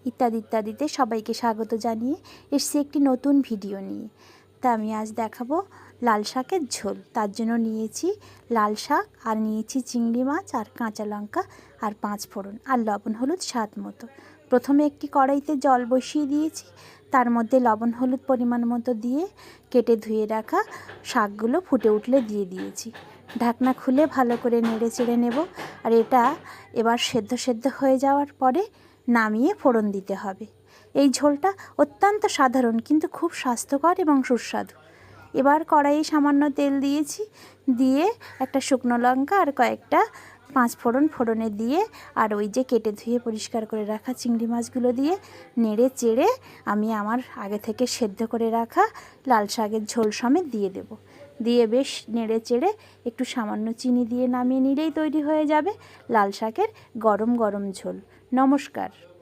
ইত্যাদি ইত্যাদিতে সবাইকে স্বাগত জানিয়ে এসেছি একটি নতুন ভিডিও নিয়ে। তা আমি আজ দেখাবো লাল শাকের ঝোল। তার জন্য নিয়েছি লাল শাক, আর নিয়েছি চিংড়ি মাছ, আর কাঁচা লঙ্কা, আর 5 ফোড়ন, আর লবণ হলুদ স্বাদ মতো। প্রথমে একটি কড়াইতে জল বসিয়ে দিয়েছি, তার মধ্যে লবণ হলুদ পরিমাণ মতো দিয়ে কেটে ধুয়ে রাখা শাকগুলো ফুটে উঠলে দিয়ে দিয়েছি। ঢাকনা খুলে ভালো করে নেড়ে চেড়ে নেব। আর এটা এবার সেদ্ধ হয়ে যাওয়ার পরে নামিয়ে ফোড়ন দিতে হবে। এই ঝোলটা অত্যন্ত সাধারণ কিন্তু খুব স্বাস্থ্যকর এবং সুস্বাদু। এবার কড়াইয়ে সামান্য তেল দিয়েছি, দিয়ে একটা শুকনো লঙ্কা আর কয়েকটা 5 ফোড়ন ফোড়নে দিয়ে, আর ওই যে কেটে ধুয়ে পরিষ্কার করে রাখা চিংড়ি মাছগুলো দিয়ে নেড়ে চেড়ে আমি আমার আগে থেকে সেদ্ধ করে রাখা লাল শাকের ঝোল সমেত দিয়ে দেব। দিয়ে বেশ নেড়ে চেড়ে একটু সামান্য চিনি দিয়ে নামিয়ে নিলেই তৈরি হয়ে যাবে লাল শাকের গরম গরম ঝোল। নমস্কার।